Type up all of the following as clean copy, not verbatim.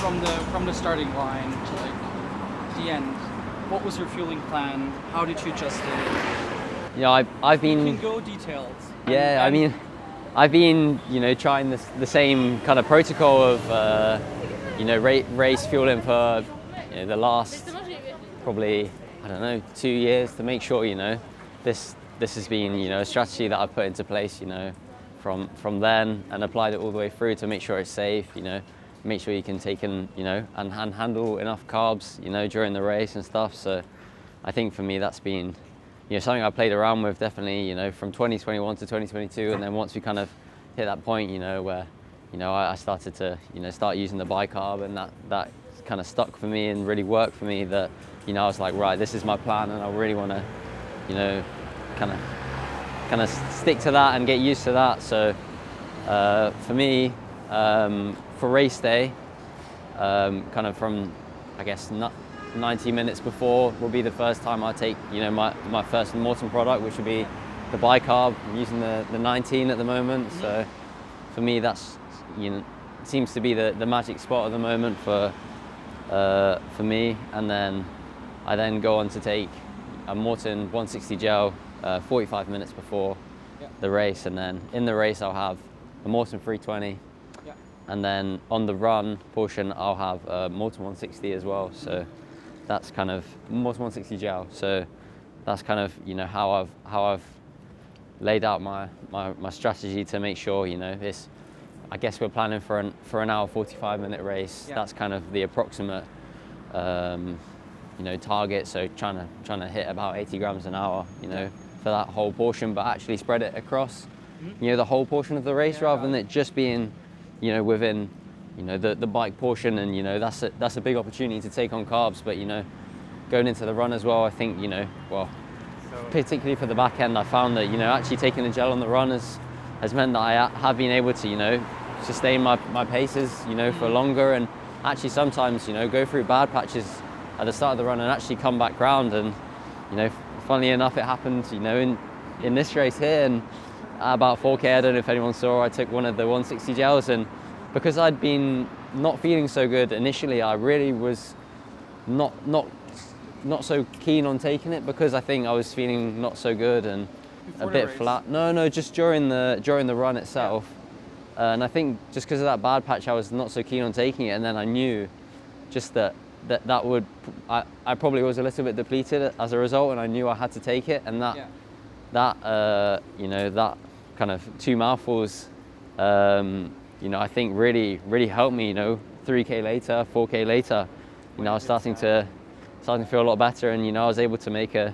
from the starting line to like the end, what was your fueling plan? How did you adjust it? Yeah, I've been. You can go detailed. Yeah, I mean, I've been, trying the same kind of protocol of, race fueling for, the last probably, I don't know, 2 years to make sure, this has been, a strategy that I've put into place, from then and applied it all the way through to make sure it's safe, make sure you can take in, and handle enough carbs, during the race and stuff. So I think for me that's been, something I played around with definitely, from 2021 to 2022, and then once we kind of hit that point, where, I started to, start using the bicarb, and that kind of stuck for me and really worked for me. That, I was like, right, this is my plan, and I really want to, kind of stick to that and get used to that. So for me, for race day, kind of from, I guess, 90 minutes before will be the first time I take, my first Morton product, which would be the bicarb. I'm using the 19 at the moment. So for me, that's, seems to be the magic spot at the moment for me. And then I then go on to take a Morton 160 gel 45 minutes before the race, and then in the race I'll have a Morton 320. And then on the run portion, I'll have a Morton 160 as well. So that's kind of Morton 160 gel. So that's kind of, how I've laid out my strategy to make sure, this, I guess we're planning for an hour 45-minute race. That's kind of the approximate, target. So trying to hit about 80 grams an hour, for that whole portion, but actually spread it across, the whole portion of the race, rather than it just being, within, the bike portion. And that's a big opportunity to take on carbs. But going into the run as well, I think particularly for the back end, I found that actually taking the gel on the run has meant that I have been able to sustain my paces for longer, and actually sometimes go through bad patches at the start of the run and actually come back round. And funnily enough, it happened in this race here, and at about 4K, I don't know if anyone saw, I took one of the 160 gels, and because I'd been not feeling so good initially, I really was not so keen on taking it, because I think I was feeling not so good and a bit flat. No, just during the run itself. And I think just because of that bad patch, I was not so keen on taking it, and then I knew just that would, I probably was a little bit depleted as a result, and I knew I had to take it, and that that kind of 2 mouthfuls, I think really helped me. 3K later, 4K later, I was starting to feel a lot better, and I was able to make a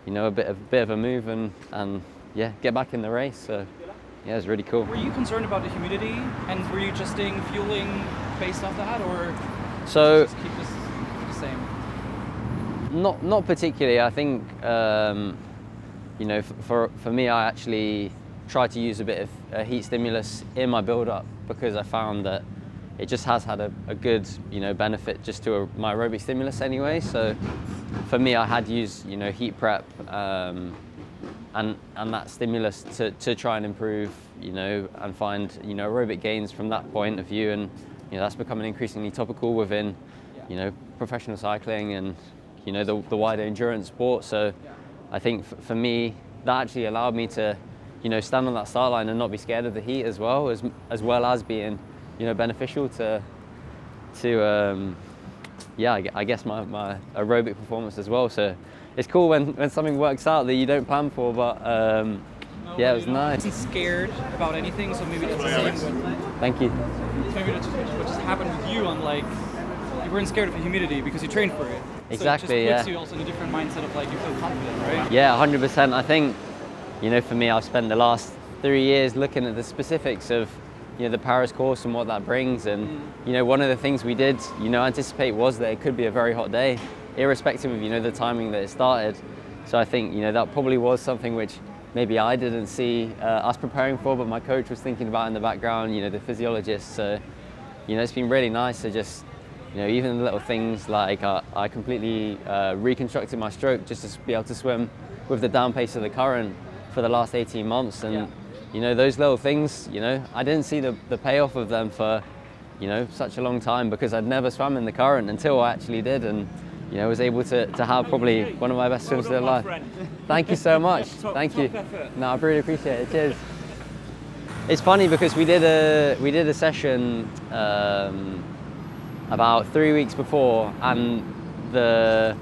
bit of a move and get back in the race. So yeah, it was really cool. Were you concerned about the humidity, and were you adjusting fueling based off that, or just keep this the same? Not particularly. I think for me, I actually tried to use a bit of a heat stimulus in my build-up, because I found that it just has had a good benefit just to my aerobic stimulus anyway. So for me, I had used heat prep and that stimulus to try and improve and find aerobic gains from that point of view. And that's becoming increasingly topical within professional cycling and the wider endurance sport. So I think for me, that actually allowed me to stand on that start line and not be scared of the heat as well as being beneficial to I guess my aerobic performance as well. So it's cool when something works out that you don't plan for, but it was nice. I wasn't scared about anything, so maybe that's the same with, thank you. maybe that's what just happened with you, unlike you weren't scared of the humidity because you trained for it. Exactly, so it just puts you also in a different mindset of like you feel confident, right? Yeah, 100%. I think for me, I've spent the last 3 years looking at the specifics of the Paris course and what that brings. And one of the things we did anticipate was that it could be a very hot day, irrespective of the timing that it started. So I think that probably was something which maybe I didn't see us preparing for, but my coach was thinking about in the background, the physiologist. So it's been really nice to just even the little things like I completely reconstructed my stroke just to be able to swim with the down pace of the current for the last 18 months. And those little things, I didn't see the payoff of them for you know, such a long time, because I'd never swam in the current until I actually did, and you know, was able to have probably one of my best swims of their life. Thank you so much. Thank you. No, I really appreciate it. Cheers. It's funny because we did a session about 3 weeks before, and the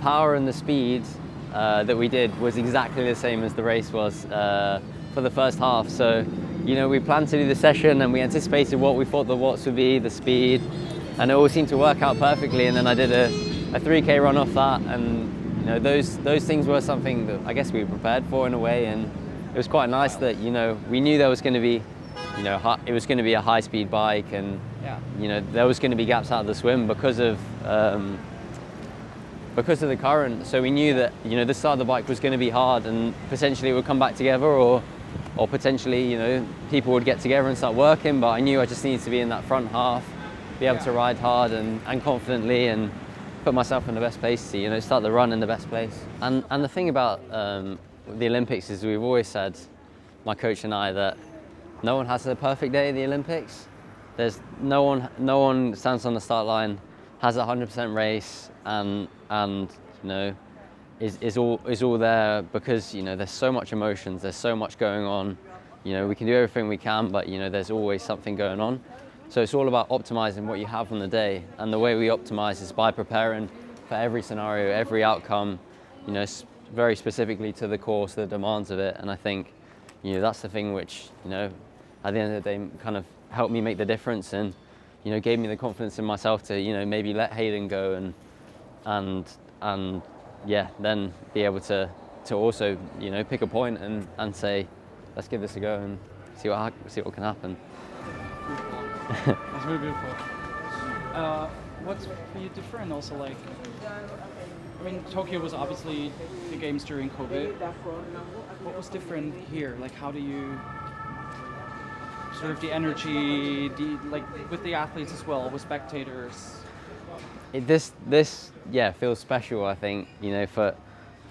power and the speed that we did was exactly the same as the race was for the first half. So, you know, we planned to do the session and we anticipated what we thought the watts would be, the speed, and it all seemed to work out perfectly. And then I did a 3K run off that, and you know, those things were something that I guess we were prepared for in a way, and it was quite nice that, you know, we knew there was going to be, you know, it was going to be a high-speed bike, and you know, there was going to be gaps out of the swim because of the current. So we knew that, you know, the start of the bike was going to be hard, and potentially it would come back together, or potentially, you know, people would get together and start working. But I knew I just needed to be in that front half, be able to ride hard and confidently, and put myself in the best place to, you know, start the run in the best place. And the thing about the Olympics is, we've always said, my coach and I, that no one has a perfect day at the Olympics. There's no one stands on the start line, has a 100% race, and you know, is all there, because, you know, there's so much emotions, there's so much going on. You know, we can do everything we can, but, you know, there's always something going on. So it's all about optimizing what you have on the day, and the way we optimize is by preparing for every scenario, every outcome, you know, very specifically to the course, the demands of it. And I think, you know, that's the thing which, you know, at the end of the day, kind of helped me make the difference, and, you know, gave me the confidence in myself to, you know, maybe let Hayden go and yeah, then be able to also, you know, pick a point and say, let's give this a go and see what can happen. That's really beautiful. What's for you different also, like, I mean, Tokyo was obviously the games during COVID. What was different here? Like, how do you sort of the energy, like with the athletes as well, with spectators? This feels special. I think, you know,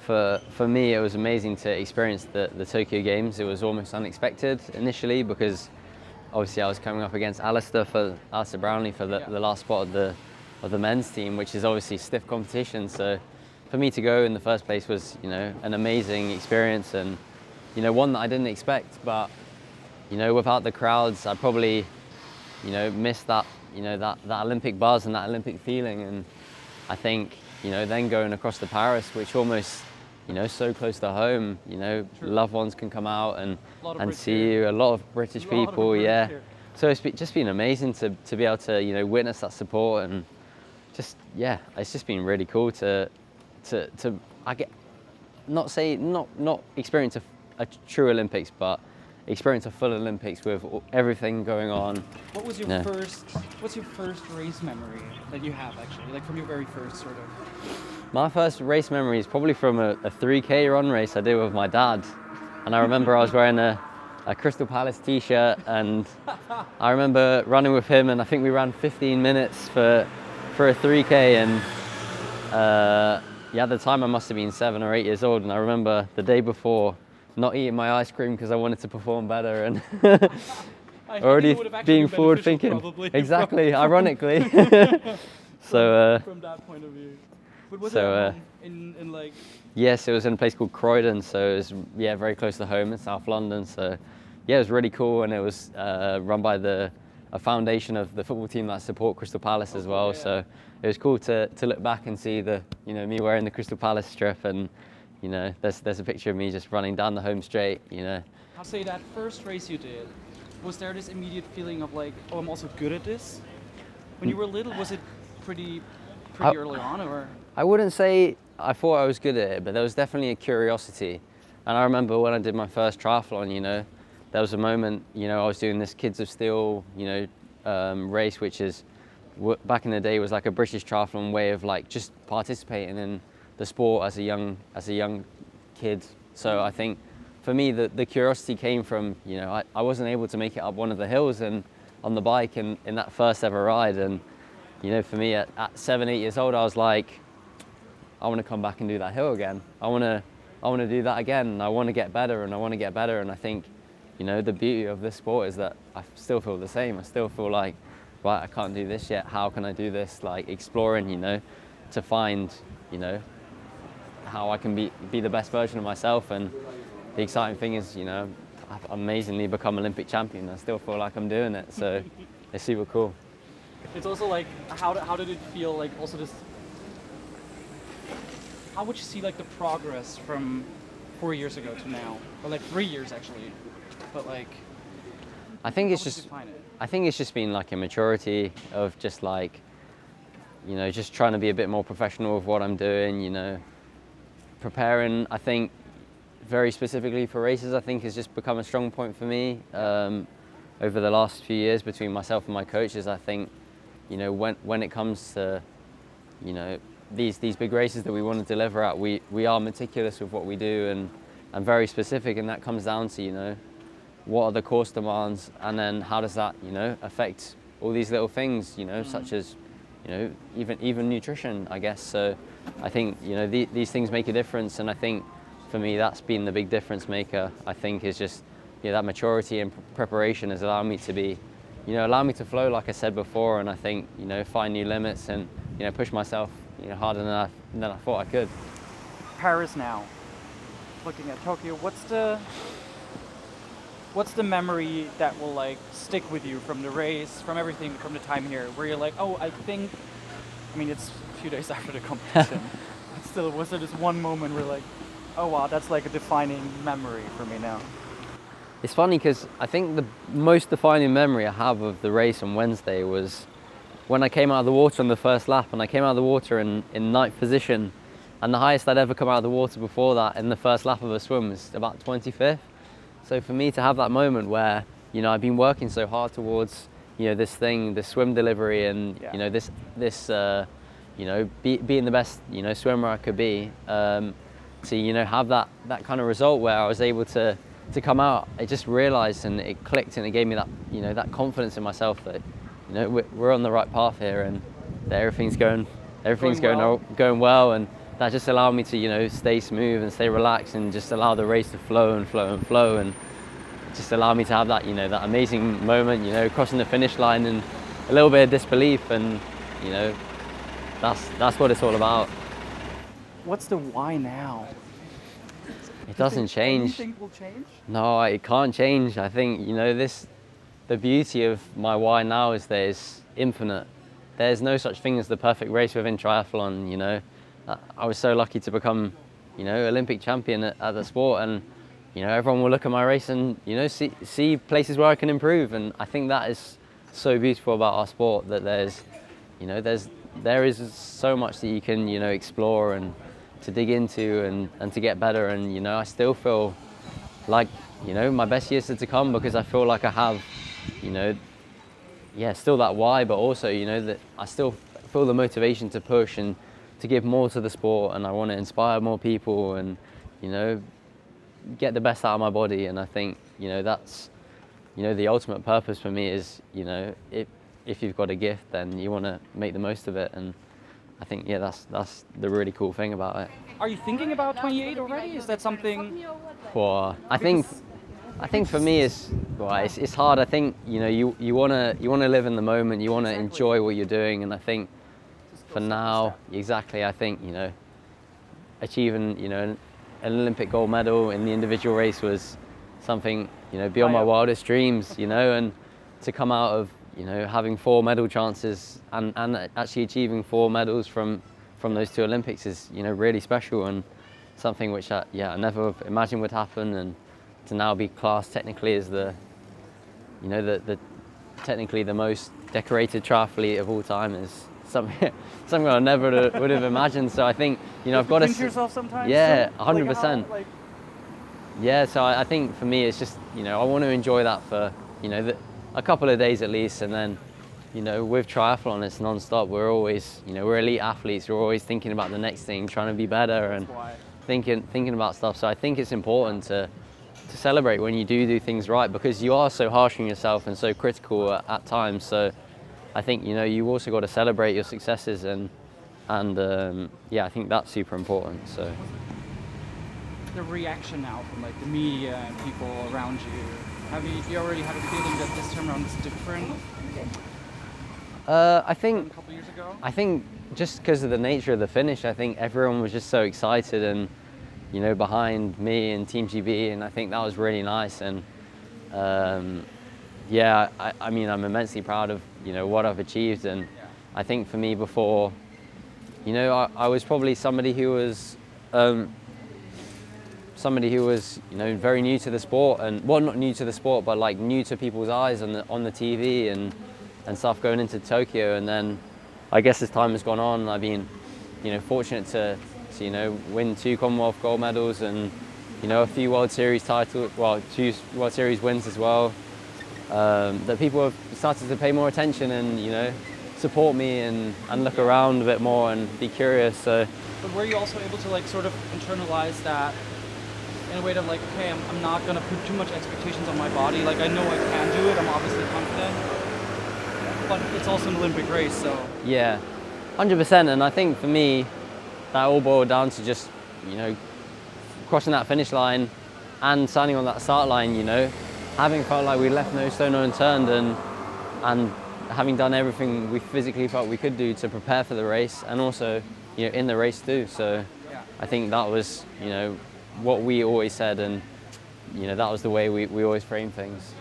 for me it was amazing to experience the Tokyo Games. It was almost unexpected initially, because obviously I was coming up against Alistair Brownlee for the last spot of the men's team, which is obviously stiff competition. So for me to go in the first place was, you know, an amazing experience, and, you know, one that I didn't expect. But, you know, without the crowds, I probably, you know, missed that, you know, that Olympic buzz and that Olympic feeling. And I think, you know, then going across to Paris, which almost, you know, so close to home, you know, loved ones can come out and see you, a lot of British people, yeah. So it's just been amazing to be able to, you know, witness that support, and just, yeah, it's just been really cool to not experience a true Olympics, but experience a full Olympics with everything going on. What was your what's your first race memory that you have, actually, like from your very first sort of? My first race memory is probably from a 3K run race I did with my dad. And I remember I was wearing a Crystal Palace t-shirt, and I remember running with him, and I think we ran 15 minutes for a 3K, and yeah, at the time I must have been 7 or 8 years old, and I remember the day before not eating my ice cream because I wanted to perform better, and already being forward thinking. Exactly, ironically. So from that point of view. But was so, it in like? Yes, it was in a place called Croydon, so it was, yeah, very close to home in South London. So yeah, it was really cool, and it was run by a foundation of the football team that support Crystal Palace as well. Yeah. So it was cool to look back and see me wearing the Crystal Palace strip, and, you know, there's a picture of me just running down the home straight, you know. I'll say that first race you did, was there this immediate feeling of like, oh, I'm also good at this? When you were little, was it pretty early on, or? I wouldn't say I thought I was good at it, but there was definitely a curiosity. And I remember when I did my first triathlon, you know, there was a moment, you know, I was doing this Kids of Steel, you know, race, which is, back in the day, was like a British triathlon way of like just participating in the sport as a young kid. So I think for me, the curiosity came from, you know, I wasn't able to make it up one of the hills and on the bike in that first ever ride. And, you know, for me at 7, 8 years old, I was like, I want to come back and do that hill again. I want to do that again. And I want to get better, and I want to get better. And I think, you know, the beauty of this sport is that I still feel the same. I still feel like right, I can't do this yet. How can I do this? Like exploring, you know, to find, you know, how I can be the best version of myself. And the exciting thing is, you know, I've amazingly become Olympic champion. I still feel like I'm doing it, so it's super cool. It's also like, how did it feel, like also this, how would you see like the progress from 4 years ago to now? Or like 3 years actually, but like, I think it's how would you just, define it? I think it's just been like a maturity of just like, you know, just trying to be a bit more professional with what I'm doing, you know, preparing, I think, very specifically for races, I think has just become a strong point for me. Over the last few years between myself and my coaches, I think, you know, when it comes to, you know, these big races that we want to deliver at, we are meticulous with what we do and very specific, and that comes down to, you know, what are the course demands, and then how does that, you know, affect all these little things, you know, such as, you know, even nutrition, I guess. So I think, you know, these things make a difference, and I think for me that's been the big difference maker. I think is just, you know, that maturity and preparation has allowed me to be, you know, allow me to flow, like I said before, and I think, you know, find new limits and, you know, push myself, you know, harder than I thought I could. Paris now, looking at Tokyo, what's the memory that will like stick with you from the race, from everything, from the time here, where you're like, oh, I mean, it's a few days after the competition, but still, was there this one moment where like, oh wow, that's like a defining memory for me now? It's funny because I think the most defining memory I have of the race on Wednesday was when I came out of the water on the first lap, and I came out of the water in ninth position, and the highest I'd ever come out of the water before that in the first lap of a swim was about 25th. So for me to have that moment where, you know, I've been working so hard towards, you know, this swim delivery, and you know, this you know, being the best, you know, swimmer I could be, to, you know, have that kind of result where I was able to come out, I just realized and it clicked, and it gave me that, you know, that confidence in myself that, you know, we're on the right path here, and that everything's going well, and that just allowed me to, you know, stay smooth and stay relaxed and just allow the race to flow and flow and flow, and just allow me to have that, you know, that amazing moment, you know, crossing the finish line, and a little bit of disbelief, and, you know, that's what it's all about. What's the why now? It doesn't change. Anything will change? No, it can't change. I think, you know, the beauty of my why now is that it's infinite. There's no such thing as the perfect race within triathlon, you know. I was so lucky to become, you know, Olympic champion at the sport, and, you know, everyone will look at my race and, you know, see places where I can improve, and I think that is so beautiful about our sport, that there's, you know, there is so much that you can, you know, explore and to dig into and to get better, and, you know, I still feel like, you know, my best years are to come, because I feel like I have, you know, yeah, still that why, but also, you know, that I still feel the motivation to push and to give more to the sport, and I want to inspire more people and, you know, get the best out of my body. And I think, you know, that's, you know, the ultimate purpose for me is, you know, if you've got a gift, then you want to make the most of it. And I think, yeah, that's the really cool thing about it. Are you thinking about 28 already? Is that something? Well, I think for me it's hard. I think, you know, you wanna live in the moment. You wanna enjoy what you're doing, and I think for now, exactly. I think, you know, achieving, you know, an Olympic gold medal in the individual race was something, you know, beyond my wildest dreams. You know, and to come out of, you know, having 4 medal chances and actually achieving 4 medals from those 2 Olympics is, you know, really special, and something which I never imagined would happen. And to now be classed technically as the, you know, the technically the most decorated triathlete of all time is something I never would have imagined. So I think, you know, I've got to pinch yourself sometimes. Yeah, so, 100%. Like, yeah, so I think for me it's just, you know, I want to enjoy that for, you know, a couple of days at least, and then, you know, with triathlon it's non-stop. We're always, you know, we're elite athletes. We're always thinking about the next thing, trying to be better, and thinking about stuff. So I think it's important to celebrate when you do things right, because you are so harsh on yourself and so critical at times. So I think, you know, you also got to celebrate your successes, and yeah, I think that's super important. So the reaction now from like the media and people around you, do you already have a feeling that this time around is different? I from think a couple years ago? I think just because of the nature of the finish, I think everyone was just so excited and, you know, behind me and Team GB, and I think that was really nice. And yeah, I mean, I'm immensely proud of, you know, what I've achieved. And I think for me before, you know, I was probably somebody who was, you know, very new to the sport, and well, not new to the sport, but like new to people's eyes on the TV and stuff going into Tokyo. And then I guess as time has gone on, I've been, you know, fortunate to you know, win 2 Commonwealth gold medals and, you know, a few World Series titles, well, 2 World Series wins as well. That people have started to pay more attention and, you know, support me and look around a bit more and be curious. So, But were you also able to like sort of internalize that in a way that like, okay, I'm not gonna put too much expectations on my body. Like I know I can do it. I'm obviously confident, but it's also an Olympic race, so. yeah, 100%. And I think for me, that all boiled down to just, you know, crossing that finish line and standing on that start line, you know, having felt like we left no stone unturned and having done everything we physically felt we could do to prepare for the race and also, you know, in the race too. So I think that was, you know, what we always said, and, you know, that was the way we always framed things.